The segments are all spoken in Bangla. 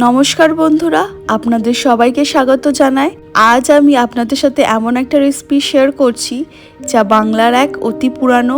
নমস্কার বন্ধুরা, আপনাদের সবাইকে স্বাগত জানাই। আজ আমি আপনাদের সাথে এমন একটা রেসিপি শেয়ার করছি যা বাংলার এক অতি পুরানো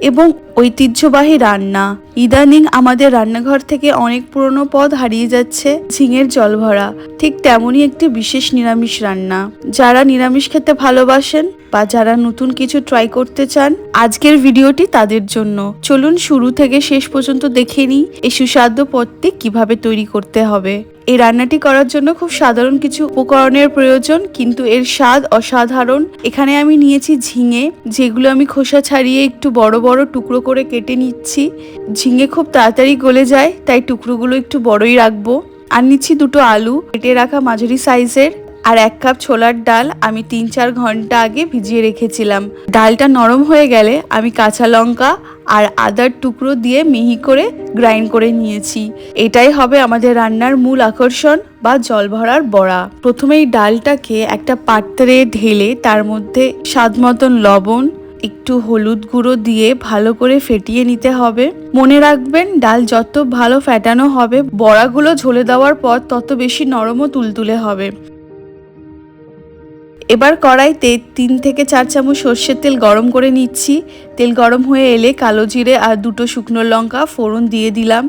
এবং ঐতিহ্যবাহী রান্না। ইদানিং আমাদের রান্নাঘর থেকে অনেক পুরনো পদ হারিয়ে যাচ্ছে। ঝিঙের জল ভরা ঠিক তেমনই একটি বিশেষ নিরামিষ রান্না। যারা নিরামিষ খেতে ভালোবাসেন বা যারা নতুন কিছু ট্রাই করতে চান, আজকের ভিডিওটি তাদের জন্য। চলুন শুরু থেকে শেষ পর্যন্ত দেখে নিই এই সুস্বাদু পদটি কিভাবে তৈরি করতে হবে। এই রান্নাটি করার জন্য খুব সাধারণ কিছু উপকরণের প্রয়োজন, কিন্তু এর স্বাদ অসাধারণ। এখানে আমি নিয়েছি ঝিঙে, যেগুলো আমি খোসা ছাড়িয়ে একটু বড় বড় টুকরো করে কেটে নিচ্ছি। ঝিঙে খুব তাড়াতাড়ি গলে যায়, তাই টুকরোগুলো একটু বড়ই রাখবো। আর নিচ্ছি দুটো আলু কেটে রাখা মাঝারি সাইজের, আর 1 কাপ ছোলার ডাল আমি 3-4 ঘন্টা আগে ভিজিয়ে রেখেছিলাম। ডালটা নরম হয়ে গেলে আমি কাঁচা লঙ্কা আর আদার টুকরো দিয়ে মিহি করে গ্রাইন্ড করে নিয়েছি। এটাই হবে আমাদের রান্নার মূল আকর্ষণ বা জল ভরার বড়া। প্রথমে এই ডালটাকে একটা পাত্রে ঢেলে তার মধ্যে স্বাদ মতন লবণ, একটু হলুদ গুঁড়ো দিয়ে ভালো করে ফেটিয়ে নিতে হবে। মনে রাখবেন, ডাল যত ভালো ফেটানো হবে, বড়াগুলো ঝোলে দেওয়ার পর তত বেশি নরম ও তুলতুলে হবে। এবার কড়াইতে 3 থেকে 4 চামচ সর্ষের তেল গরম করে নিচ্ছি। তেল গরম হয়ে এলে কালো জিরে আর 2 শুকনো লঙ্কা ফোড়ন দিয়ে দিলাম।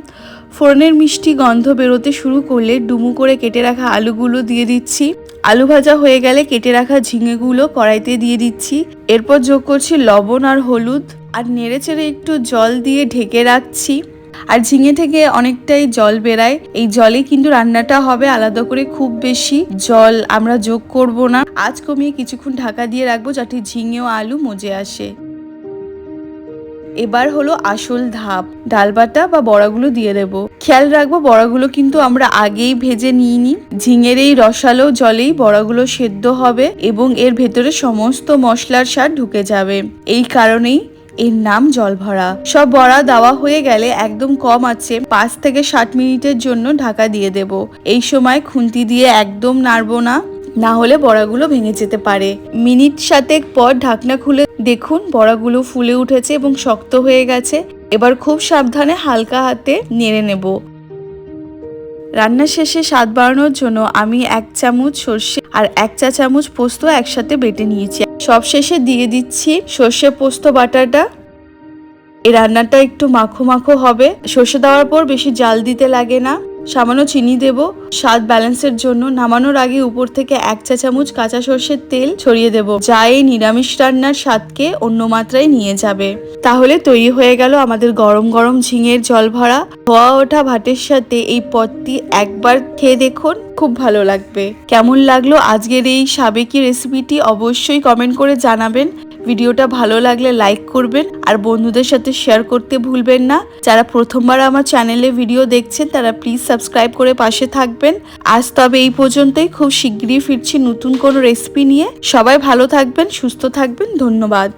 ফোড়নের মিষ্টি গন্ধ বেরোতে শুরু করলে ডুমু করে কেটে রাখা আলুগুলো দিয়ে দিচ্ছি। আলু ভাজা হয়ে গেলে কেটে রাখা ঝিঙেগুলো কড়াইতে দিয়ে দিচ্ছি। এরপর যোগ করছি লবণ আর হলুদ, আর নেড়েচেড়ে একটু জল দিয়ে ঢেকে রাখছি। আর ঝিঙে থেকে অনেকটাই জল বেরায়, এই জলে কিন্তু রান্নাটা হবে। আলাদা করে খুব বেশি জল আমরা যোগ করব না। আজ কমিয়ে কিছুক্ষণ ঢাকা দিয়ে রাখবো যাতে ঝিঙে ও আলু মজে আসে। এবার হলো আসল ধাপ, ডাল বাটা বা বড়াগুলো দিয়ে দেব। খেয়াল রাখবো বড়াগুলো কিন্তু আমরা আগেই ভেজে নিইনি। ঝিঙের এই রসালো জলেই বড়াগুলো সেদ্ধ হবে এবং এর ভেতরে সমস্ত মশলার স্বাদ ঢুকে যাবে। এই কারণেই এর নাম জল ভরা। সব বড়া দেওয়া হয়ে গেলে একদম কম আছে 5 থেকে 7 মিনিটের জন্য ঢাকা দিয়ে দেব। এই সময় খুন্তি দিয়ে একদম নাড়বো না, না হলে বড়াগুলো ভেঙে যেতে পারে। মিনিট 7 পর ঢাকনা খুলে দেখুন বড়াগুলো ফুলে উঠেছে এবং শক্ত হয়ে গেছে। এবার খুব সাবধানে হালকা হাতে নেড়ে নেব। রান্না শেষে স্বাদ বাড়ানোর জন্য আমি 1 চামচ সর্ষে আর 1 চা চামচ পোস্ত একসাথে বেটে নিয়েছি। সব শেষে দিয়ে দিচ্ছি সর্ষে পোস্ত বাটাটা। এই রান্নাটা একটু মাখো মাখো হবে। সর্ষে দেওয়ার পর বেশি জাল দিতে লাগে না। সামান্য চিনি দেব স্বাদ ব্যালেন্সের জন্য। নামানোর আগে উপর থেকে 1 চা চামচ কাঁচা সর্ষের তেল ছড়িয়ে দেব, যা এই নিরামিষ রান্নার স্বাদকে অন্য মাত্রায় নিয়ে যাবে। তাহলে তৈরি হয়ে গেল আমাদের গরম গরম ঝিঙের জল ভরা। ধোয়া ওঠা ভাতের সাথে এই পদটি একবার খেয়ে দেখুন, খুব ভালো লাগবে। কেমন লাগলো আজকের এই সাবেকি রেসিপিটি অবশ্যই কমেন্ট করে জানাবেন। ভিডিওটা ভালো লাগলে লাইক করবেন আর বন্ধুদের সাথে শেয়ার করতে ভুলবেন না। যারা প্রথমবার আমার চ্যানেলে ভিডিও দেখছেন তারা প্লিজ সাবস্ক্রাইব করে পাশে থাকবেন। আজ তবে এই পর্যন্তই। খুব শিগগিরই ফিরছি নতুন কোনো রেসিপি নিয়ে। সবাই ভালো থাকবেন, সুস্থ থাকবেন। ধন্যবাদ।